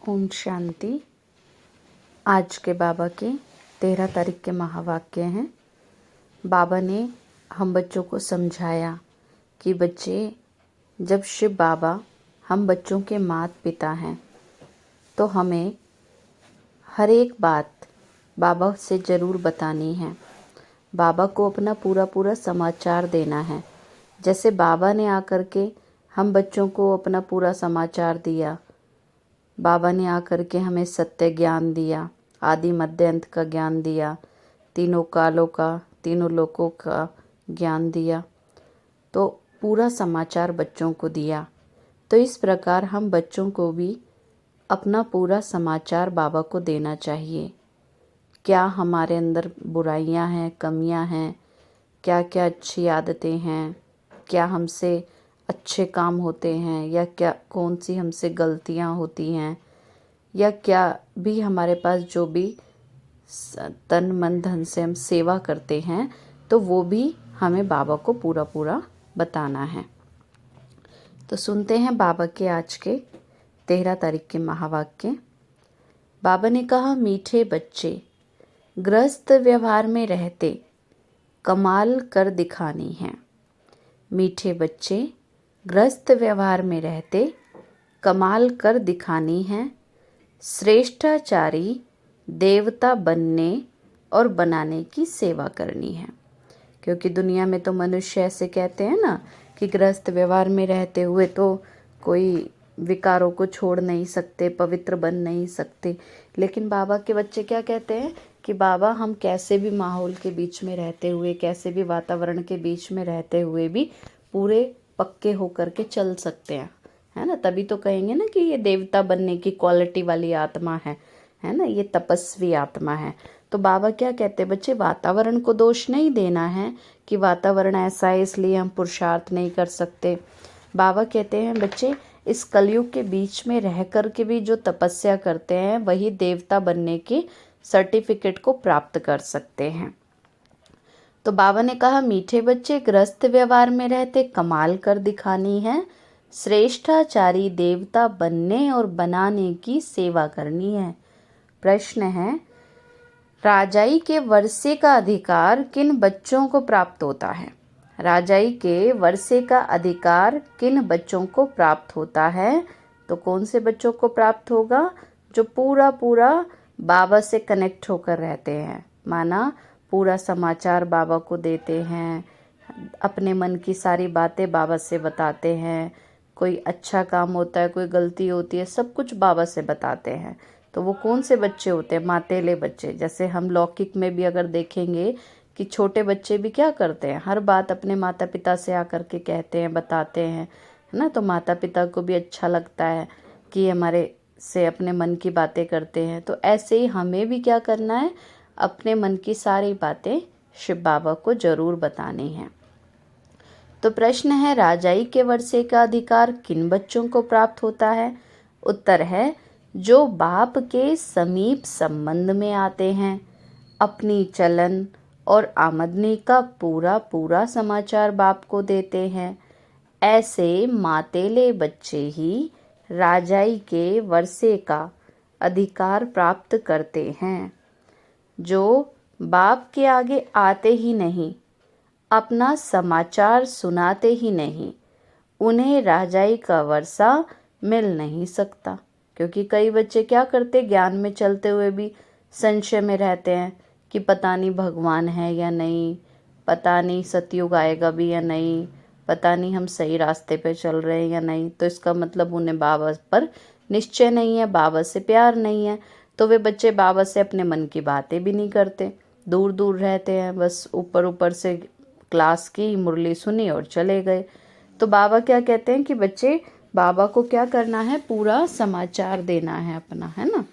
ओम शांति। आज के बाबा के 13 तारीख के महावाक्य हैं। बाबा ने हम बच्चों को समझाया कि बच्चे, जब शिव बाबा हम बच्चों के माता पिता हैं तो हमें हर एक बात बाबा से ज़रूर बतानी है। बाबा को अपना पूरा पूरा समाचार देना है। जैसे बाबा ने आकर के हम बच्चों को अपना पूरा समाचार दिया। बाबा ने आकर के हमें सत्य ज्ञान दिया, आदि मध्य अंत का ज्ञान दिया, तीनों कालों का, तीनों लोकों का ज्ञान दिया, तो पूरा समाचार बच्चों को दिया। तो इस प्रकार हम बच्चों को भी अपना पूरा समाचार बाबा को देना चाहिए। क्या हमारे अंदर बुराइयां हैं, कमियां हैं, क्या क्या अच्छी आदतें हैं, क्या हमसे अच्छे काम होते हैं, या क्या कौन सी हमसे गलतियां होती हैं, या क्या भी हमारे पास जो भी तन मन धन से हम सेवा करते हैं तो वो भी हमें बाबा को पूरा पूरा बताना है। तो सुनते हैं बाबा के आज के 13 तारीख के महावाक्य। बाबा ने कहा, मीठे बच्चे, गृहस्थ व्यवहार में रहते कमाल कर दिखानी है। मीठे बच्चे, गृहस्थ व्यवहार में रहते कमाल कर दिखानी है। श्रेष्ठाचारी देवता बनने और बनाने की सेवा करनी है। क्योंकि दुनिया में तो मनुष्य ऐसे कहते हैं ना कि गृहस्थ व्यवहार में रहते हुए तो कोई विकारों को छोड़ नहीं सकते, पवित्र बन नहीं सकते। लेकिन बाबा के बच्चे क्या कहते हैं कि बाबा, हम कैसे भी माहौल के बीच में रहते हुए, कैसे भी वातावरण के बीच में रहते हुए भी पूरे पक्के होकर के चल सकते हैं, है ना। तभी तो कहेंगे ना कि ये देवता बनने की क्वालिटी वाली आत्मा है ना, ये तपस्वी आत्मा है। तो बाबा क्या कहते हैं, बच्चे, वातावरण को दोष नहीं देना है कि वातावरण ऐसा है इसलिए हम पुरुषार्थ नहीं कर सकते। बाबा कहते हैं, बच्चे, इस कलयुग के बीच में रह कर के भी जो तपस्या करते हैं वही देवता बनने की सर्टिफिकेट को प्राप्त कर सकते हैं। तो बाबा ने कहा, मीठे बच्चे, गृहस्थ व्यवहार में रहते कमाल कर दिखानी है। श्रेष्ठाचारी देवता बनने और बनाने की सेवा करनी है। प्रश्न है, राजाई के वर्षे का अधिकार किन बच्चों को प्राप्त होता है? राजाई के वर्षे का अधिकार किन बच्चों को प्राप्त होता है? तो कौन से बच्चों को प्राप्त होगा? जो पूरा पूरा बाबा से कनेक्ट होकर रहते हैं, माना पूरा समाचार बाबा को देते हैं, अपने मन की सारी बातें बाबा से बताते हैं, कोई अच्छा काम होता है, कोई गलती होती है, सब कुछ बाबा से बताते हैं। तो वो कौन से बच्चे होते हैं? मातेले बच्चे। जैसे हम लौकिक में भी अगर देखेंगे कि छोटे बच्चे भी क्या करते हैं, हर बात अपने माता पिता से आकर के कहते हैं, बताते हैं, है ना। तो माता पिता को भी अच्छा लगता है कि हमारे से अपने मन की बातें करते हैं। तो ऐसे ही हमें भी क्या करना है, अपने मन की सारी बातें शिव बाबा को जरूर बतानी है। तो प्रश्न है, राजाई के वर्षे का अधिकार किन बच्चों को प्राप्त होता है? उत्तर है, जो बाप के समीप संबंध में आते हैं, अपनी चलन और आमदनी का पूरा पूरा समाचार बाप को देते हैं। ऐसे मातेले बच्चे ही राजाई के वर्षे का अधिकार प्राप्त करते हैं। जो बाप के आगे आते ही नहीं, अपना समाचार सुनाते ही नहीं, उन्हें राजाई का वर्षा मिल नहीं सकता। क्योंकि कई बच्चे क्या करते, ज्ञान में चलते हुए भी संशय में रहते हैं कि पता नहीं भगवान है या नहीं, पता नहीं सतयुग आएगा भी या नहीं, पता नहीं हम सही रास्ते पे चल रहे हैं या नहीं। तो इसका मतलब उन्हें बाबा पर निश्चय नहीं है, बाबा से प्यार नहीं है। तो वे बच्चे बाबा से अपने मन की बातें भी नहीं करते, दूर दूर रहते हैं, बस ऊपर ऊपर से क्लास की मुरली सुनी और चले गए। तो बाबा क्या कहते हैं कि बच्चे, बाबा को क्या करना है, पूरा समाचार देना है अपना, है ना।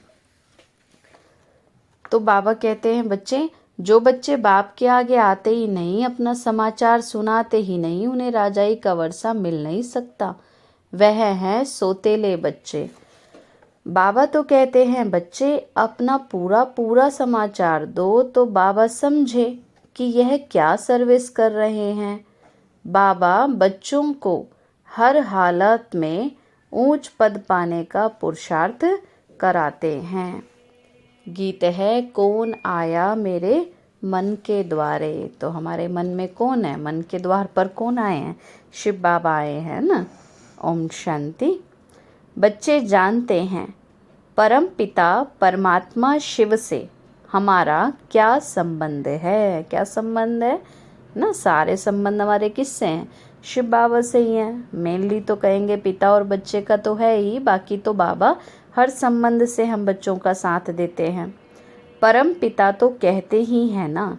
तो बाबा कहते हैं, बच्चे, जो बच्चे बाप के आगे आते ही नहीं, अपना समाचार सुनाते ही नहीं, उन्हें राजाई का वर्षा मिल नहीं सकता। वह हैं सोतेले बच्चे। बाबा तो कहते हैं, बच्चे, अपना पूरा पूरा समाचार दो तो बाबा समझे कि यह क्या सर्विस कर रहे हैं। बाबा बच्चों को हर हालत में ऊंच पद पाने का पुरुषार्थ कराते हैं। गीत है कौन आया मेरे मन के द्वारे। तो हमारे मन में कौन है, मन के द्वार पर कौन आए हैं? शिव बाबा आए हैं ना। ओम शांति। बच्चे जानते हैं परम पिता परमात्मा शिव से हमारा क्या संबंध है? क्या संबंध है ना? सारे संबंध हमारे किससे हैं? शिव बाबा से ही हैं। मेनली तो कहेंगे पिता और बच्चे का तो है ही, बाकी तो बाबा हर संबंध से हम बच्चों का साथ देते हैं। परम पिता तो कहते ही हैं ना,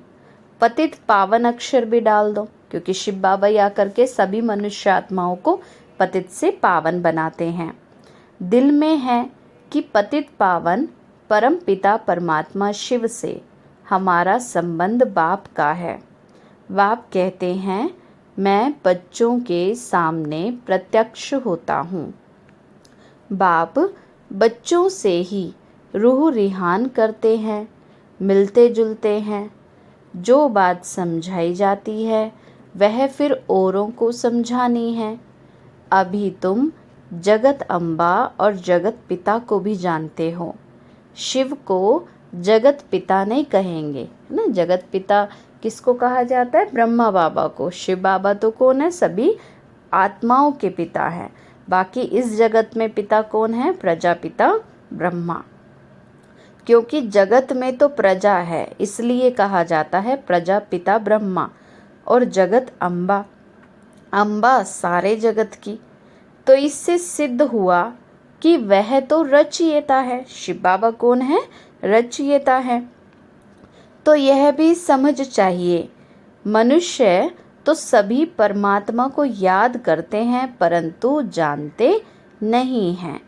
पतित पावन अक्षर भी डाल दो, क्योंकि शिव बाबा ही आकर के सभी मनुष्य आत्माओं को पतित से पावन बनाते हैं। दिल में है कि पतित पावन परम पिता परमात्मा शिव से हमारा संबंध बाप का है। बाप कहते हैं मैं बच्चों के सामने प्रत्यक्ष होता हूँ। बाप बच्चों से ही रूह रिहान करते हैं, मिलते जुलते हैं। जो बात समझाई जाती है वह फिर औरों को समझानी है। अभी तुम जगत अम्बा और जगत पिता को भी जानते हो। शिव को जगत पिता नहीं कहेंगे ना। जगत पिता किसको कहा जाता है? ब्रह्मा बाबा को। शिव बाबा तो कौन है? सभी आत्माओं के पिता हैं। बाकी इस जगत में पिता कौन है? प्रजापिता ब्रह्मा। क्योंकि जगत में तो प्रजा है, इसलिए कहा जाता है प्रजापिता ब्रह्मा। और जगत अम्बा, अम्बा सारे जगत की। तो इससे सिद्ध हुआ कि वह तो रचयिता है। शिव बाबा कौन है? रचयिता है। तो यह भी समझ चाहिए, मनुष्य तो सभी परमात्मा को याद करते हैं परंतु जानते नहीं हैं।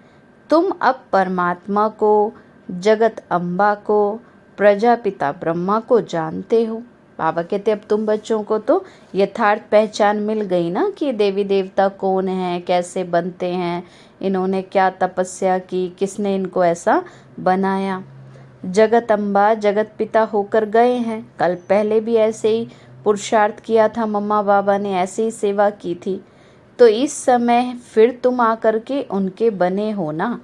तुम अब परमात्मा को, जगत अम्बा को, प्रजापिता ब्रह्मा को जानते हो। बाबा कहते अब तुम बच्चों को तो यथार्थ पहचान मिल गई ना, कि देवी देवता कौन है, कैसे बनते हैं, इन्होंने क्या तपस्या की, किसने इनको ऐसा बनाया। जगत अम्बा जगत पिता होकर गए हैं। कल पहले भी ऐसे ही पुरुषार्थ किया था, मम्मा बाबा ने ऐसे ही सेवा की थी। तो इस समय फिर तुम आकर के उनके बने हो ना,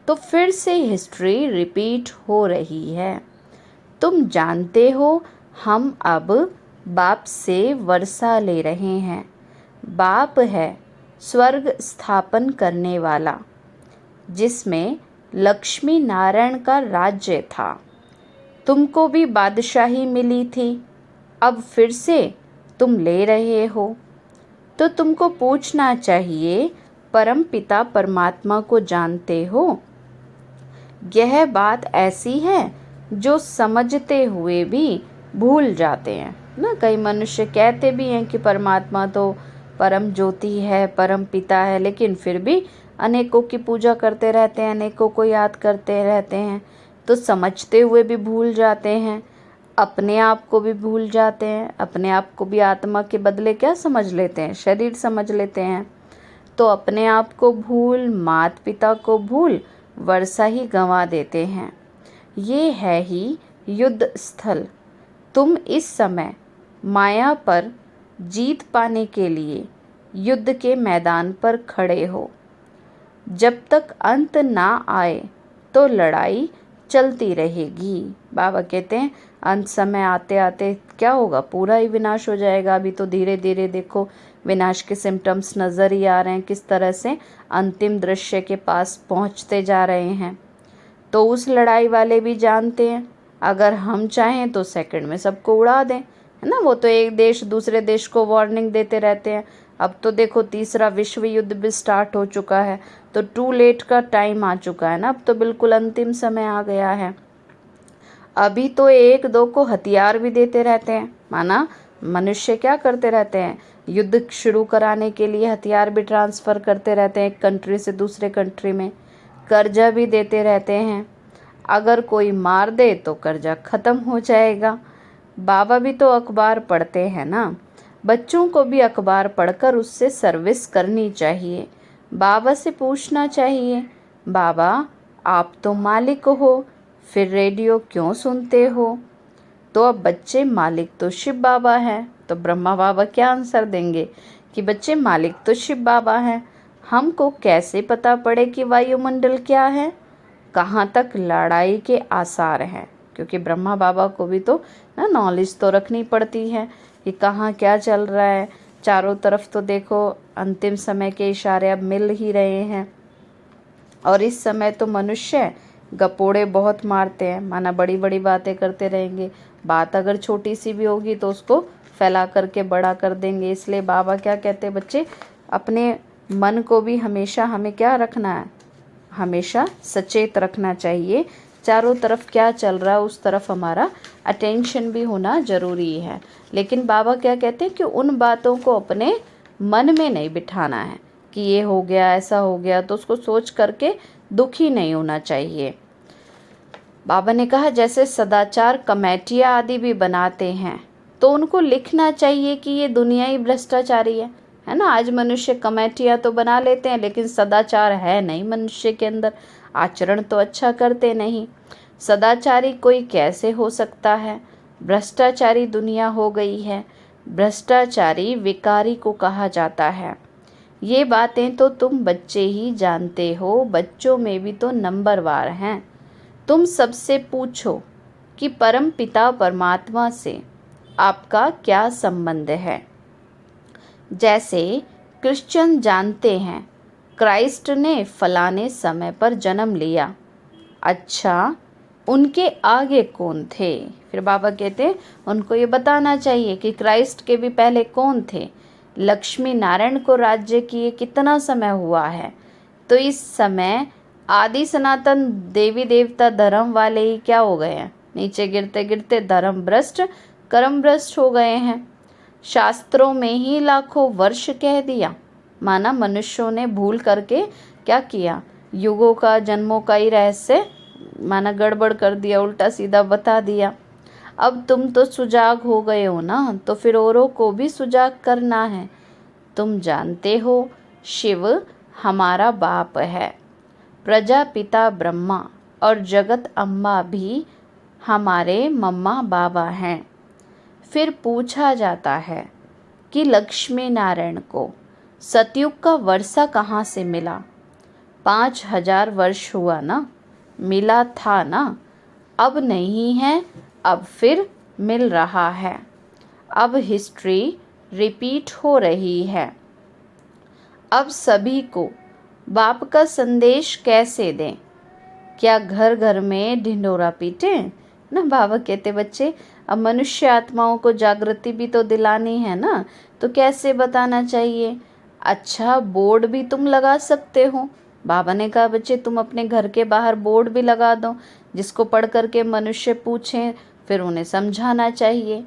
तो फिर से हिस्ट्री रिपीट हो रही है। तुम जानते हो हम अब बाप से वर्षा ले रहे हैं। बाप है स्वर्ग स्थापन करने वाला, जिसमें लक्ष्मी नारायण का राज्य था। तुमको भी बादशाही मिली थी, अब फिर से तुम ले रहे हो। तो तुमको पूछना चाहिए परम पिता परमात्मा को जानते हो? यह बात ऐसी है जो समझते हुए भी भूल जाते हैं ना। कई मनुष्य कहते भी हैं कि परमात्मा तो परम ज्योति है, परम पिता है, लेकिन फिर भी अनेकों की पूजा करते रहते हैं, अनेकों को याद करते रहते हैं। तो समझते हुए भी भूल जाते हैं, अपने आप को भी भूल जाते हैं। अपने आप को भी आत्मा के बदले क्या समझ लेते हैं? शरीर समझ लेते हैं। तो अपने आप को भूल, माता पिता को भूल, वर्षा ही गंवा देते हैं। ये है ही युद्ध स्थल। तुम इस समय माया पर जीत पाने के लिए युद्ध के मैदान पर खड़े हो। जब तक अंत ना आए तो लड़ाई चलती रहेगी। बाबा कहते हैं अंत समय आते आते क्या होगा? पूरा ही विनाश हो जाएगा। अभी तो धीरे धीरे देखो विनाश के सिम्टम्स नज़र ही आ रहे हैं, किस तरह से अंतिम दृश्य के पास पहुंचते जा रहे हैं। तो उस लड़ाई वाले भी जानते हैं अगर हम चाहें तो सेकंड में सबको उड़ा दें, है ना। वो तो एक देश दूसरे देश को वार्निंग देते रहते हैं। अब तो देखो तीसरा विश्व युद्ध भी स्टार्ट हो चुका है, तो टू लेट का टाइम आ चुका है ना। अब तो बिल्कुल अंतिम समय आ गया है। अभी तो एक दो को हथियार भी देते रहते हैं, माना मनुष्य क्या करते रहते हैं, युद्ध शुरू कराने के लिए हथियार भी ट्रांसफ़र करते रहते हैं एक कंट्री से दूसरे कंट्री में। कर्जा भी देते रहते हैं, अगर कोई मार दे तो कर्जा ख़त्म हो जाएगा। बाबा भी तो अखबार पढ़ते हैं ना। बच्चों को भी अखबार पढ़कर उससे सर्विस करनी चाहिए। बाबा से पूछना चाहिए, बाबा आप तो मालिक हो, फिर रेडियो क्यों सुनते हो? तो अब बच्चे मालिक तो शिव बाबा हैं। तो ब्रह्मा बाबा क्या आंसर देंगे कि बच्चे मालिक तो शिव बाबा हैं। हमको कैसे पता पड़े कि वायुमंडल क्या है, कहाँ तक लड़ाई के आसार हैं, क्योंकि ब्रह्मा बाबा को भी तो ना नॉलेज तो रखनी पड़ती है कि कहाँ क्या चल रहा है। चारों तरफ तो देखो अंतिम समय के इशारे अब मिल ही रहे हैं, और इस समय तो मनुष्य गपोड़े बहुत मारते हैं, माना बड़ी बड़ी बातें करते रहेंगे, बात अगर छोटी सी भी होगी तो उसको फैला करके बड़ा कर देंगे। इसलिए बाबा क्या कहते हैं, बच्चे अपने मन को भी हमेशा हमें क्या रखना है, हमेशा सचेत रखना चाहिए। चारों तरफ क्या चल रहा है उस तरफ हमारा अटेंशन भी होना ज़रूरी है। लेकिन बाबा क्या कहते हैं कि उन बातों को अपने मन में नहीं बिठाना है कि ये हो गया ऐसा हो गया, तो उसको सोच करके दुखी नहीं होना चाहिए। बाबा ने कहा जैसे सदाचार कमेटियाँ आदि भी बनाते हैं तो उनको लिखना चाहिए कि ये दुनिया ही भ्रष्टाचारी है ना। आज मनुष्य कमेटियाँ तो बना लेते हैं लेकिन सदाचार है नहीं मनुष्य के अंदर, आचरण तो अच्छा करते नहीं। सदाचारी कोई कैसे हो सकता है, भ्रष्टाचारी दुनिया हो गई है। भ्रष्टाचारी विकारी को कहा जाता है। ये बातें तो तुम बच्चे ही जानते हो, बच्चों में भी तो नंबरवार हैं। तुम सबसे पूछो कि परम पिता परमात्मा से आपका क्या संबंध है। जैसे क्रिश्चियन जानते हैं क्राइस्ट ने फलाने समय पर जन्म लिया, अच्छा उनके आगे कौन थे। फिर बाबा कहते हैं उनको ये बताना चाहिए कि क्राइस्ट के भी पहले कौन थे। लक्ष्मी नारायण को राज्य किए कितना समय हुआ है, तो इस समय आदि सनातन देवी देवता धर्म वाले ही क्या हो गए हैं, नीचे गिरते गिरते धर्म भ्रष्ट कर्म भ्रष्ट हो गए हैं। शास्त्रों में ही लाखों वर्ष कह दिया, माना मनुष्यों ने भूल करके क्या किया, युगों का जन्मों का ही रहस्य माना गड़बड़ कर दिया, उल्टा सीधा बता दिया। अब तुम तो सुजाग हो गए हो ना, तो फिर औरों को भी सुजाग करना है। तुम जानते हो शिव हमारा बाप है, प्रजापिता ब्रह्मा और जगत अम्बा भी हमारे मम्मा बाबा हैं। फिर पूछा जाता है कि लक्ष्मी नारायण को सतयुग का वर्षा कहाँ से मिला। 5000 वर्ष हुआ ना, मिला था ना, अब नहीं है, अब फिर मिल रहा है। अब हिस्ट्री रिपीट हो रही है। अब सभी को बाप का संदेश कैसे दें, क्या घर घर में ढिंढोरा पीटें ना। बाबा कहते बच्चे अब मनुष्य आत्माओं को जागृति भी तो दिलानी है ना, तो कैसे बताना चाहिए। अच्छा बोर्ड भी तुम लगा सकते हो। बाबा ने कहा बच्चे तुम अपने घर के बाहर बोर्ड भी लगा दो, जिसको पढ़ करके मनुष्य पूछें, फिर उन्हें समझाना चाहिए,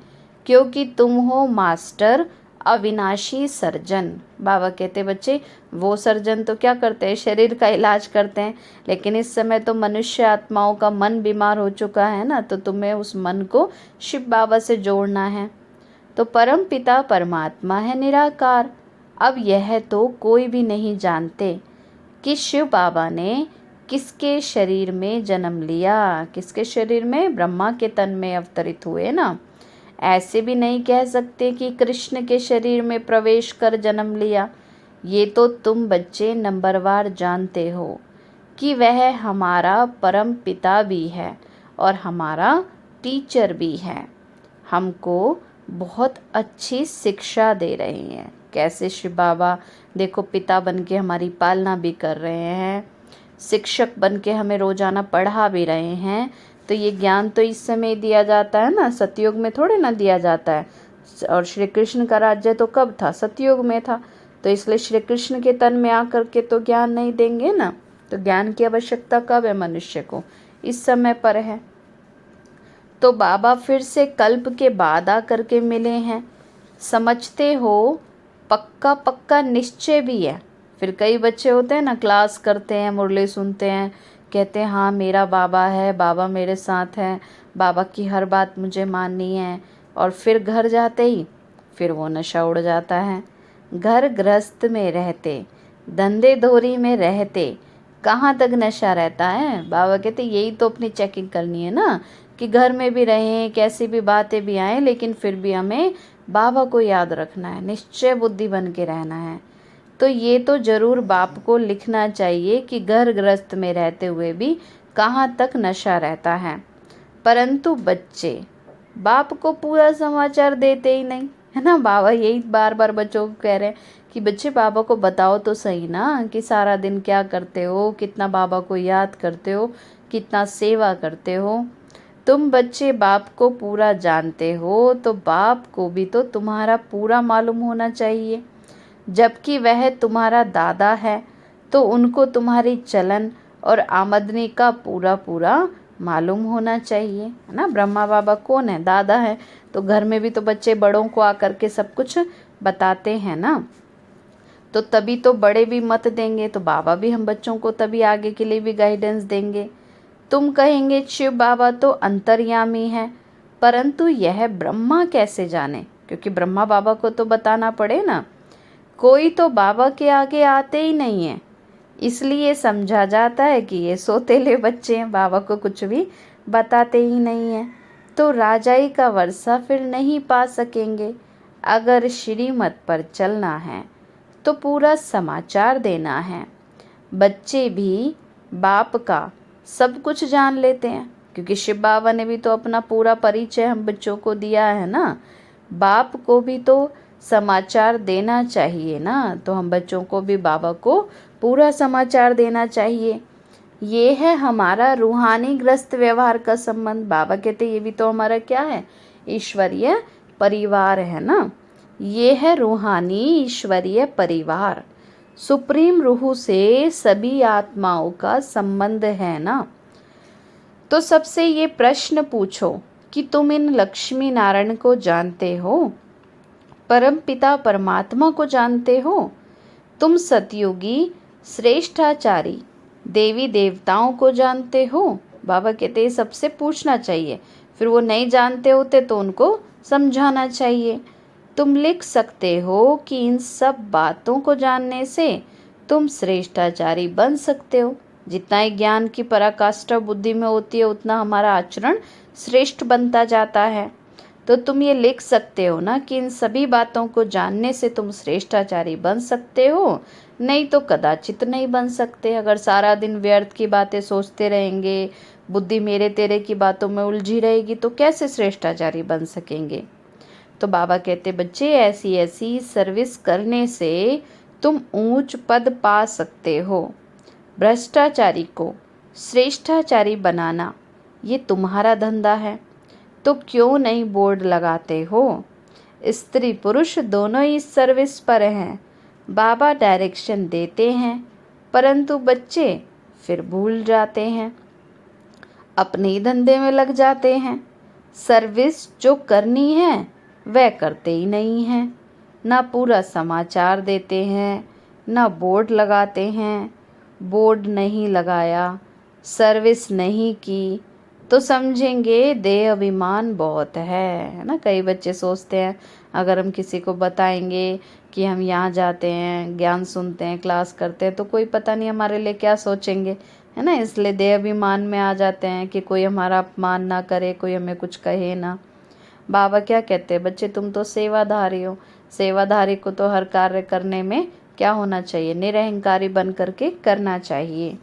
क्योंकि तुम हो मास्टर अविनाशी सर्जन। बाबा कहते बच्चे वो सर्जन तो क्या करते हैं, शरीर का इलाज करते हैं, लेकिन इस समय तो मनुष्य आत्माओं का मन बीमार हो चुका है ना, तो तुम्हें उस मन को शिव बाबा से जोड़ना है। तो परम पिता परमात्मा है निराकार। अब यह तो कोई भी नहीं जानते कि शिव बाबा ने किसके शरीर में जन्म लिया, किसके शरीर में, ब्रह्मा के तन में अवतरित हुए ना। ऐसे भी नहीं कह सकते कि कृष्ण के शरीर में प्रवेश कर जन्म लिया। ये तो तुम बच्चे नंबरवार जानते हो कि वह हमारा परम पिता भी है और हमारा टीचर भी है, हमको बहुत अच्छी शिक्षा दे रहे हैं। कैसे शिव बाबा देखो पिता बन के हमारी पालना भी कर रहे हैं, शिक्षक बन के हमें रोजाना पढ़ा भी रहे हैं। तो ये ज्ञान तो इस समय दिया जाता है ना, सतयुग में थोड़े ना दिया जाता है। और श्री कृष्ण का राज्य तो कब था, सतयुग में था, तो इसलिए श्री कृष्ण के तन में आकर के तो ज्ञान नहीं देंगे ना। तो ज्ञान की आवश्यकता कब है मनुष्य को, इस समय पर है। तो बाबा फिर से कल्प के बाद आकर के मिले हैं, समझते हो, पक्का पक्का निश्चय भी है। फिर कई बच्चे होते हैं ना, क्लास करते हैं, मुरली सुनते हैं, कहते हैं हाँ मेरा बाबा है, बाबा मेरे साथ है, बाबा की हर बात मुझे माननी है, और फिर घर जाते ही फिर वो नशा उड़ जाता है। घर गृहस्थ में रहते, धंधे धोरी में रहते, कहाँ तक नशा रहता है। बाबा कहते यही तो अपनी चेकिंग करनी है ना, कि घर में भी रहें, कैसी भी बातें भी आएँ, लेकिन फिर भी हमें बाबा को याद रखना है, निश्चय बुद्धि बन के रहना है। तो ये तो ज़रूर बाप को लिखना चाहिए कि घर गृहस्थ में रहते हुए भी कहाँ तक नशा रहता है। परंतु बच्चे बाप को पूरा समाचार देते ही नहीं, है ना। बाबा यही बार बार बच्चों को कह रहे हैं कि बच्चे बाबा को बताओ तो सही ना कि सारा दिन क्या करते हो, कितना बाबा को याद करते हो, कितना सेवा करते हो। तुम बच्चे बाप को पूरा जानते हो तो बाप को भी तो तुम्हारा पूरा मालूम होना चाहिए। जबकि वह तुम्हारा दादा है तो उनको तुम्हारी चलन और आमदनी का पूरा पूरा मालूम होना चाहिए, है ना। ब्रह्मा बाबा कौन है? दादा है। तो घर में भी तो बच्चे बड़ों को आकर के सब कुछ बताते हैं ना। तो तभी तो बड़े भी मत देंगे तो बाबा भी हम बच्चों को तभी आगे के लिए भी गाइडेंस देंगे। तुम कहेंगे शिव बाबा तो अंतर्यामी है, परंतु यह ब्रह्मा कैसे जाने? क्योंकि ब्रह्मा बाबा को तो बताना पड़े ना। कोई तो बाबा के आगे आते ही नहीं है, इसलिए समझा जाता है कि ये सोतेले बच्चे हैं, बाबा को कुछ भी बताते ही नहीं हैं। तो राजाई का वर्षा फिर नहीं पा सकेंगे। अगर श्रीमत पर चलना है तो पूरा समाचार देना है। बच्चे भी बाप का सब कुछ जान लेते हैं, क्योंकि शिव बाबा ने भी तो अपना पूरा परिचय हम बच्चों को दिया है ना। बाप को भी तो समाचार देना चाहिए ना, तो हम बच्चों को भी बाबा को पूरा समाचार देना चाहिए। ये है हमारा रूहानी ग्रस्त व्यवहार का संबंध। बाबा कहते ये भी तो हमारा क्या है? ईश्वरीय परिवार है ना। ये है रूहानी ईश्वरीय परिवार। सुप्रीम रूह से सभी आत्माओं का संबंध है ना। तो सबसे ये प्रश्न पूछो कि तुम इन लक्ष्मी नारायण को जानते हो? परम पिता परमात्मा को जानते हो? तुम सतयुगी श्रेष्ठाचारी देवी देवताओं को जानते हो? बाबा कहते हैं सबसे पूछना चाहिए, फिर वो नहीं जानते होते तो उनको समझाना चाहिए। तुम लिख सकते हो कि इन सब बातों को जानने से तुम श्रेष्ठाचारी बन सकते हो। जितना ही ज्ञान की पराकाष्ठा बुद्धि में होती है उतना हमारा आचरण श्रेष्ठ बनता जाता है। तो तुम ये लिख सकते हो ना कि इन सभी बातों को जानने से तुम श्रेष्ठाचारी बन सकते हो, नहीं तो कदाचित नहीं बन सकते। अगर सारा दिन व्यर्थ की बातें सोचते रहेंगे, बुद्धि मेरे तेरे की बातों में उलझी रहेगी, तो कैसे श्रेष्ठाचारी बन सकेंगे। तो बाबा कहते बच्चे ऐसी ऐसी सर्विस करने से तुम ऊंच पद पा सकते हो। भ्रष्टाचारी को श्रेष्ठाचारी बनाना ये तुम्हारा धंधा है, तो क्यों नहीं बोर्ड लगाते हो? स्त्री पुरुष दोनों ही सर्विस पर हैं। बाबा डायरेक्शन देते हैं, परंतु बच्चे फिर भूल जाते हैं, अपने ही धंधे में लग जाते हैं। सर्विस जो करनी है वह करते ही नहीं हैं, ना पूरा समाचार देते हैं, ना बोर्ड लगाते हैं। बोर्ड नहीं लगाया, सर्विस नहीं की तो समझेंगे देह अभिमान बहुत है ना। कई बच्चे सोचते हैं अगर हम किसी को बताएंगे कि हम यहाँ जाते हैं, ज्ञान सुनते हैं, क्लास करते हैं, तो कोई पता नहीं हमारे लिए क्या सोचेंगे, है ना। इसलिए देह अभिमान में आ जाते हैं कि कोई हमारा अपमान ना करे, कोई हमें कुछ कहे ना। बाबा क्या कहते हैं बच्चे, तुम तो सेवाधारी हो। सेवाधारी को तो हर कार्य करने में क्या होना चाहिए? निरहंकारी बन करके करना चाहिए।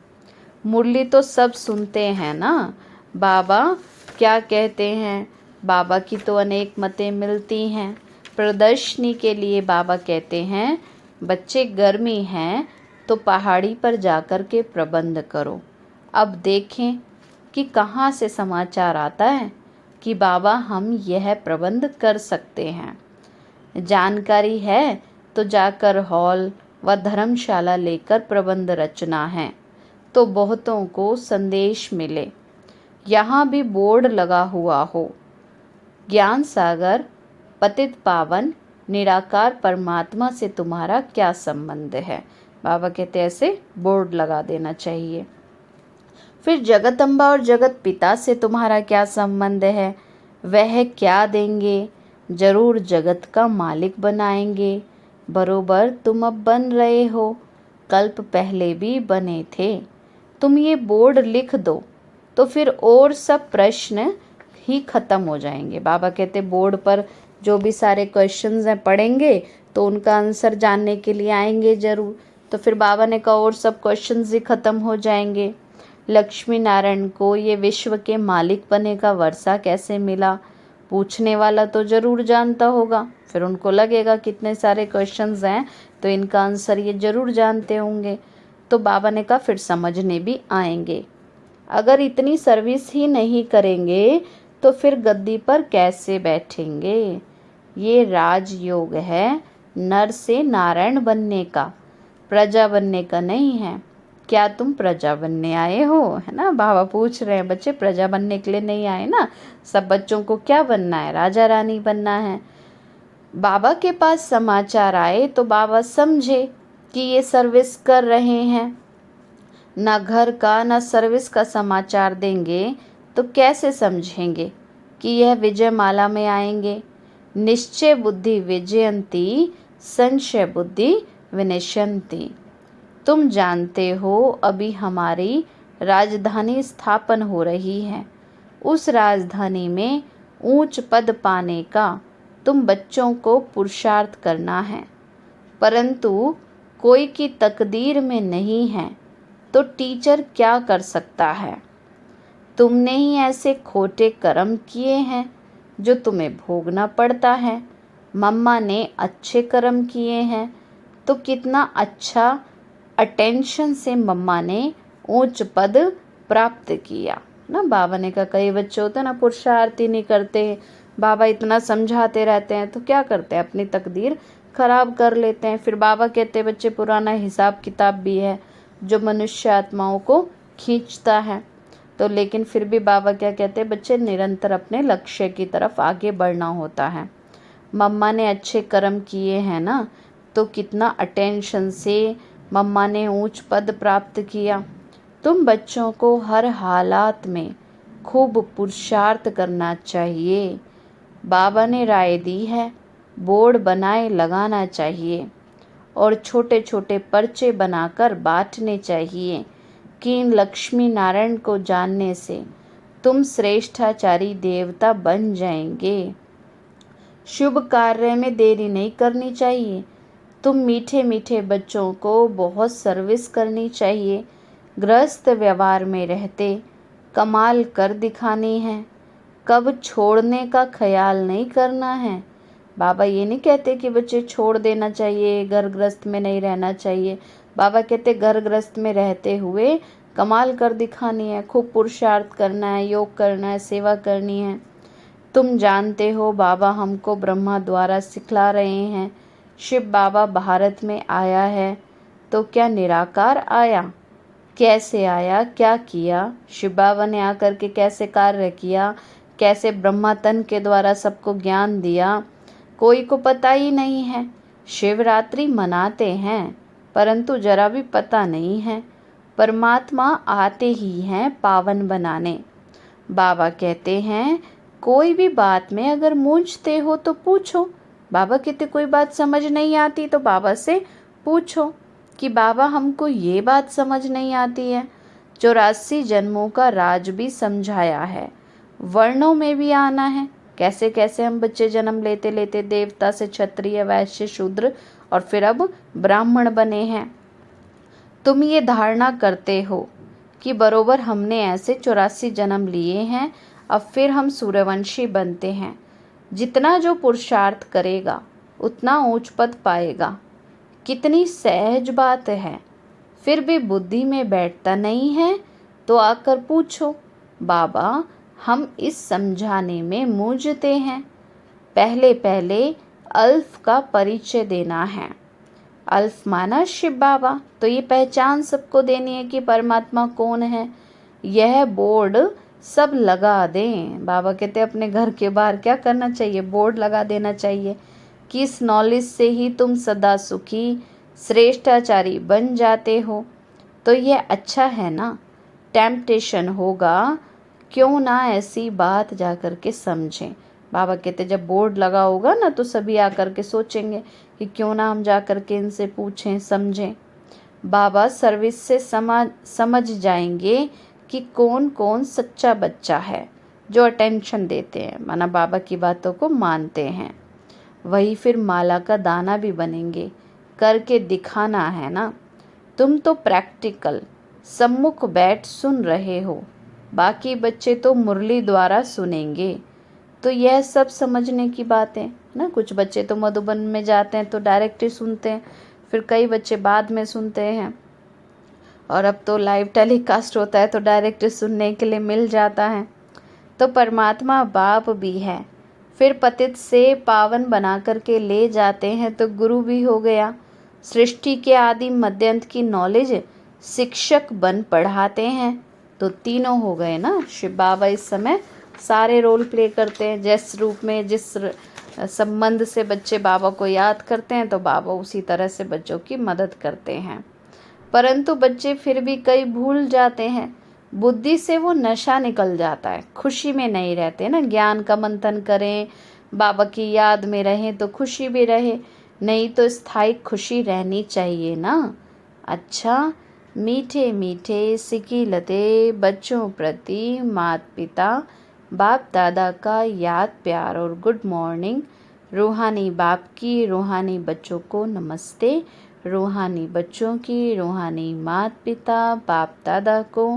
मुरली तो सब सुनते हैं ना। बाबा क्या कहते हैं? बाबा की तो अनेक मतें मिलती हैं। प्रदर्शनी के लिए बाबा कहते हैं बच्चे गर्मी हैं तो पहाड़ी पर जाकर के प्रबंध करो। अब देखें कि कहाँ से समाचार आता है कि बाबा हम यह प्रबंध कर सकते हैं। जानकारी है तो जाकर हॉल व धर्मशाला लेकर प्रबंध रचना है, तो बहुतों को संदेश मिले। यहाँ भी बोर्ड लगा हुआ हो, ज्ञान सागर पतित पावन निराकार परमात्मा से तुम्हारा क्या संबंध है। बाबा कहते ऐसे बोर्ड लगा देना चाहिए। फिर जगत अम्बा और जगत पिता से तुम्हारा क्या संबंध है? वह क्या देंगे? जरूर जगत का मालिक बनाएंगे। बरोबर तुम अब बन रहे हो, कल्प पहले भी बने थे। तुम ये बोर्ड लिख दो तो फिर और सब प्रश्न ही खत्म हो जाएंगे। बाबा कहते बोर्ड पर जो भी सारे क्वेश्चंस हैं पढ़ेंगे तो उनका आंसर जानने के लिए आएंगे ज़रूर। तो फिर बाबा ने कहा और सब क्वेश्चंस ही ख़त्म हो जाएंगे। लक्ष्मी नारायण को ये विश्व के मालिक बनने का वर्षा कैसे मिला, पूछने वाला तो ज़रूर जानता होगा। फिर उनको लगेगा कितने सारे क्वेश्चंस हैं तो इनका आंसर ये ज़रूर जानते होंगे। तो बाबा ने कहा फिर समझने भी आएंगे। अगर इतनी सर्विस ही नहीं करेंगे तो फिर गद्दी पर कैसे बैठेंगे। ये राजयोग है नर से नारायण बनने का, प्रजा बनने का नहीं है। क्या तुम प्रजा बनने आए हो, है ना। बाबा पूछ रहे हैं बच्चे प्रजा बनने के लिए नहीं आए ना, सब बच्चों को क्या बनना है, राजा रानी बनना है। बाबा के पास समाचार आए तो बाबा समझे कि ये सर्विस कर रहे हैं। ना घर का ना सर्विस का समाचार देंगे तो कैसे समझेंगे कि यह विजय माला में आएंगे। निश्चय बुद्धि विजयंती, संशय बुद्धि विनश्यंती। तुम जानते हो अभी हमारी राजधानी स्थापन हो रही है। उस राजधानी में ऊंच पद पाने का तुम बच्चों को पुरुषार्थ करना है, परंतु कोई की तकदीर में नहीं है तो टीचर क्या कर सकता है। तुमने ही ऐसे खोटे कर्म किए हैं जो तुम्हें भोगना पड़ता है। मम्मा ने अच्छे कर्म किए हैं तो कितना अच्छा अटेंशन से मम्मा ने ऊंच पद प्राप्त किया ना। बाबा ने कहा कई बच्चे होते हैं ना पुरुषार्थ ही नहीं करते, बाबा इतना समझाते रहते हैं तो क्या करते हैं अपनी तकदीर खराब कर लेते हैं। फिर बाबा कहते हैं बच्चे पुराना हिसाब किताब भी है जो मनुष्य आत्माओं को खींचता है। तो लेकिन फिर भी बाबा क्या कहते हैं बच्चे निरंतर अपने लक्ष्य की तरफ आगे बढ़ना होता है। मम्मा ने अच्छे कर्म किए हैं ना तो कितना अटेंशन से मम्मा ने ऊंच पद प्राप्त किया। तुम बच्चों को हर हालात में खूब पुरुषार्थ करना चाहिए। बाबा ने राय दी है बोर्ड बनाए लगाना चाहिए और छोटे छोटे पर्चे बनाकर बांटने चाहिए कि इन लक्ष्मी नारायण को जानने से तुम श्रेष्ठाचारी देवता बन जाएंगे। शुभ कार्य में देरी नहीं करनी चाहिए। तुम मीठे मीठे बच्चों को बहुत सर्विस करनी चाहिए। गृहस्थ व्यवहार में रहते कमाल कर दिखानी है, कब छोड़ने का ख्याल नहीं करना है। बाबा ये नहीं कहते कि बच्चे छोड़ देना चाहिए, घर गृहस्थ में नहीं रहना चाहिए। बाबा कहते घर गृहस्थ में रहते हुए कमाल कर दिखानी है, खूब पुरुषार्थ करना है, योग करना है, सेवा करनी है। तुम जानते हो बाबा हमको ब्रह्मा द्वारा सिखला रहे हैं। शिव बाबा भारत में आया है तो क्या निराकार आया, कैसे आया, क्या किया, शिव बाबा ने आकर के कैसे कार्य किया, कैसे ब्रह्मा तन के द्वारा सबको ज्ञान दिया, कोई को पता ही नहीं है। शिवरात्रि मनाते हैं परंतु जरा भी पता नहीं है। परमात्मा आते ही हैं पावन बनाने। बाबा कहते हैं कोई भी बात में अगर मूंझते हो तो पूछो। बाबा कहते कोई बात समझ नहीं आती तो बाबा से पूछो कि बाबा हमको ये बात समझ नहीं आती है। 84 जन्मों का राज भी समझाया है, वर्णों में भी आना है। कैसे कैसे हम बच्चे जन्म लेते लेते देवता से क्षत्रिय वैश्य शूद्र और फिर अब ब्राह्मण बने हैं। तुम ये धारणा करते हो कि बरोबर हमने ऐसे 84 जन्म लिए हैं, अब फिर हम सूर्यवंशी बनते हैं। जितना जो पुरुषार्थ करेगा उतना ऊंच पद पाएगा। कितनी सहज बात है, फिर भी बुद्धि में बैठता नहीं है तो आकर पूछो। बाबा हम इस समझाने में मूंझते हैं। पहले पहले अल्फ का परिचय देना है। अल्फ माना शिव बाबा, तो ये पहचान सबको देनी है कि परमात्मा कौन है। यह बोर्ड सब लगा दें। बाबा कहते हैं अपने घर के बाहर क्या करना चाहिए, बोर्ड लगा देना चाहिए कि इस नॉलेज से ही तुम सदा सुखी श्रेष्ठाचारी बन जाते हो। तो यह अच्छा है ना। टेम्पटेशन होगा, क्यों ना ऐसी बात जा कर के समझें। बाबा कहते जब बोर्ड लगा होगा ना तो सभी आकर के सोचेंगे कि क्यों ना हम जा कर के इनसे पूछें समझें। बाबा सर्विस से समझ जाएंगे कि कौन कौन सच्चा बच्चा है जो अटेंशन देते हैं, माना बाबा की बातों को मानते हैं। वही फिर माला का दाना भी बनेंगे। करके दिखाना है ना। तुम तो प्रैक्टिकल सम्मुख बैठ सुन रहे हो, बाकी बच्चे तो मुरली द्वारा सुनेंगे। तो यह सब समझने की बात है ना। कुछ बच्चे तो मधुबन में जाते हैं तो डायरेक्ट ही सुनते हैं, फिर कई बच्चे बाद में सुनते हैं, और अब तो लाइव टेलीकास्ट होता है तो डायरेक्ट सुनने के लिए मिल जाता है। तो परमात्मा बाप भी है, फिर पतित से पावन बना करके ले जाते हैं तो गुरु भी हो गया। सृष्टि के आदि मध्यांत की नॉलेज शिक्षक बन पढ़ाते हैं, तो तीनों हो गए ना। शिव बाबा इस समय सारे रोल प्ले करते हैं। जिस रूप में जिस संबंध से बच्चे बाबा को याद करते हैं तो बाबा उसी तरह से बच्चों की मदद करते हैं। परंतु बच्चे फिर भी कई भूल जाते हैं, बुद्धि से वो नशा निकल जाता है, खुशी में नहीं रहते ना। ज्ञान का मंथन करें, बाबा की याद में रहें तो खुशी भी रहे, नहीं तो स्थायी खुशी रहनी चाहिए ना। अच्छा, मीठे मीठे सिकीलते बच्चों प्रति माता पिता बाप दादा का याद प्यार और गुड मॉर्निंग। रूहानी बाप की रूहानी बच्चों को नमस्ते। रूहानी बच्चों की रूहानी माता पिता बाप दादा को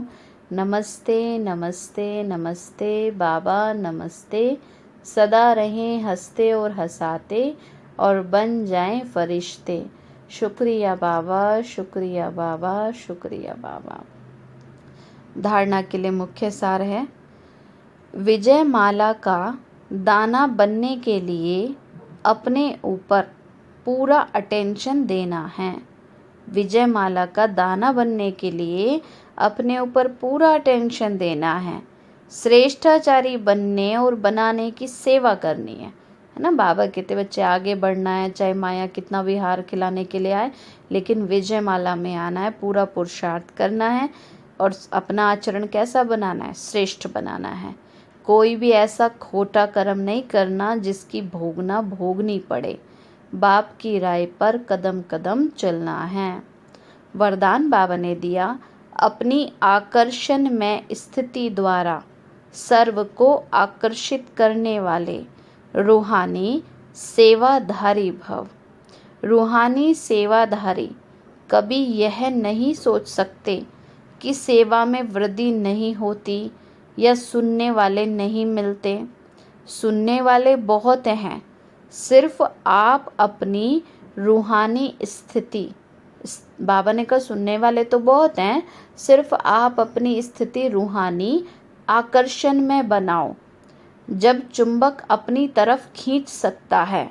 नमस्ते नमस्ते नमस्ते। बाबा नमस्ते। सदा रहें हंसते और हंसाते और बन जाएं फरिश्ते। शुक्रिया बाबा, शुक्रिया बाबा, शुक्रिया बाबा। धारणा के लिए मुख्य सार है, विजय माला का दाना बनने के लिए अपने ऊपर पूरा अटेंशन देना है। विजय माला का दाना बनने के लिए अपने ऊपर पूरा अटेंशन देना है। श्रेष्ठाचारी बनने और बनाने की सेवा करनी है ना। बाबा कहते बच्चे आगे बढ़ना है, चाहे माया कितना भी हार खिलाने के लिए आए, लेकिन विजय माला में आना है, पूरा पुरुषार्थ करना है और अपना आचरण कैसा बनाना है, श्रेष्ठ बनाना है। कोई भी ऐसा खोटा कर्म नहीं करना जिसकी भोगनी पड़े। बाप की राय पर कदम कदम चलना है। वरदान बाबा ने दिया, अपनी आकर्षण में स्थिति द्वारा सर्व को आकर्षित करने वाले रूहानी सेवाधारी भव। रूहानी सेवाधारी कभी यह नहीं सोच सकते कि सेवा में वृद्धि नहीं होती या सुनने वाले नहीं मिलते। सुनने वाले बहुत हैं, सिर्फ आप अपनी रूहानी स्थिति, बाबा ने कहा सुनने वाले तो बहुत हैं, सिर्फ आप अपनी स्थिति रूहानी आकर्षण में बनाओ। जब चुंबक अपनी तरफ खींच सकता है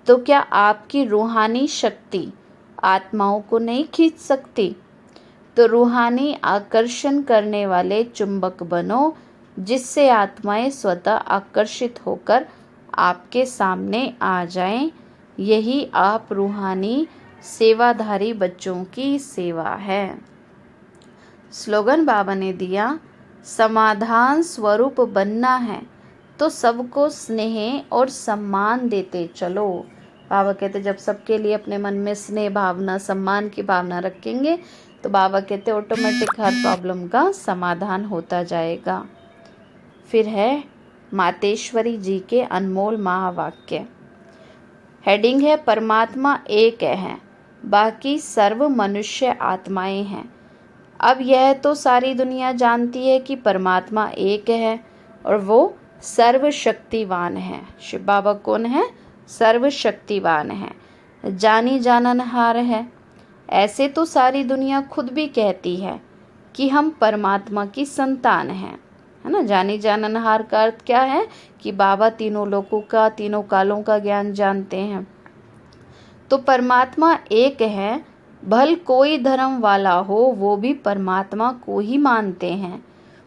तो क्या आपकी रूहानी शक्ति आत्माओं को नहीं खींच सकती? तो रूहानी आकर्षण करने वाले चुंबक बनो, जिससे आत्माएं स्वतः आकर्षित होकर आपके सामने आ जाएं। यही आप रूहानी सेवाधारी बच्चों की सेवा है। स्लोगन बाबा ने दिया, समाधान स्वरूप बनना है तो सबको स्नेह और सम्मान देते चलो। बाबा कहते जब सबके लिए अपने मन में स्नेह भावना, सम्मान की भावना रखेंगे तो बाबा कहते ऑटोमेटिक हर प्रॉब्लम का समाधान होता जाएगा। फिर है मातेश्वरी जी के अनमोल महावाक्य। हेडिंग है, परमात्मा एक है, बाकी सर्व मनुष्य आत्माएं हैं। अब यह तो सारी दुनिया जानती है कि परमात्मा एक है और वो सर्वशक्तिवान है। शिव बाबा कौन है? सर्वशक्तिवान है, जानी जाननहार है। ऐसे तो सारी दुनिया खुद भी कहती है कि हम परमात्मा की संतान हैं, है ना। जानी जाननहार का अर्थ क्या है कि बाबा तीनों लोकों का, तीनों कालों का ज्ञान जानते हैं। तो परमात्मा एक है, भल कोई धर्म वाला हो वो भी परमात्मा को ही मानते हैं।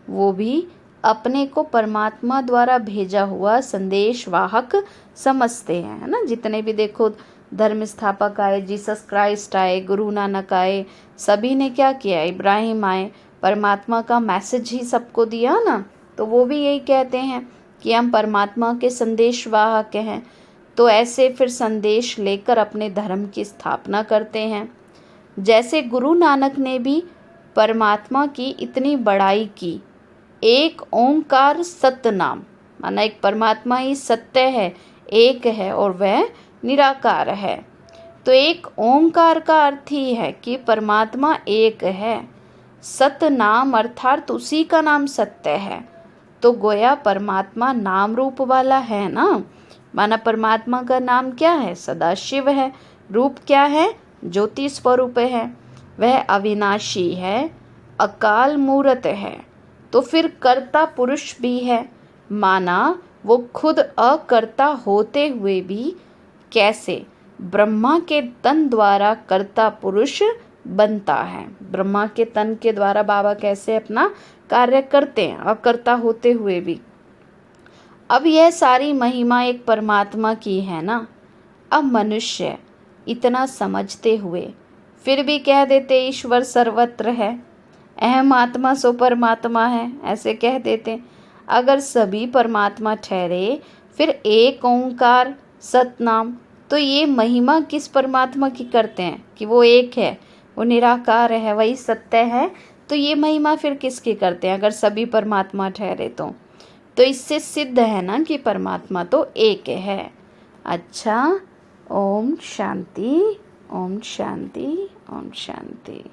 वो भी अपने को परमात्मा द्वारा भेजा हुआ संदेश वाहक समझते हैं, है ना। जितने भी देखो धर्म स्थापक आए, जीसस क्राइस्ट आए, गुरु नानक आए, सभी ने क्या किया? इब्राहिम आए, परमात्मा का मैसेज ही सबको दिया ना। तो वो भी यही कहते हैं कि हम परमात्मा के संदेश वाहक हैं। तो ऐसे फिर संदेश लेकर अपने धर्म की स्थापना करते हैं। जैसे गुरु नानक ने भी परमात्मा की इतनी बड़ाई की, एक ओंकार सत्य नाम, माना एक परमात्मा ही सत्य है, एक है और वह निराकार है। तो एक ओंकार का अर्थ ही है कि परमात्मा एक है। सत नाम अर्थात उसी का नाम सत्य है। तो गोया परमात्मा नाम रूप वाला है ना। माना परमात्मा का नाम क्या है? सदाशिव है। रूप क्या है? ज्योति स्वरूप है। वह अविनाशी है, अकाल मूर्त है। तो फिर कर्ता पुरुष भी है। माना वो खुद अकर्ता होते हुए भी कैसे ब्रह्मा के तन द्वारा कर्ता पुरुष बनता है। ब्रह्मा के तन के द्वारा बाबा कैसे अपना कार्य करते हैं अकर्ता होते हुए भी। अब यह सारी महिमा एक परमात्मा की है ना। अब मनुष्य इतना समझते हुए फिर भी कह देते ईश्वर सर्वत्र है, अहम आत्मा सो परमात्मा है, ऐसे कह देते। अगर सभी परमात्मा ठहरे फिर एक ओंकार सतनाम, तो ये महिमा किस परमात्मा की करते हैं कि वो एक है, वो निराकार है, वही सत्य है। तो ये महिमा फिर किसकी करते हैं अगर सभी परमात्मा ठहरे तो इससे सिद्ध है ना कि परमात्मा तो एक है। अच्छा, ओम शांति, ओम शांति, ओम शांति।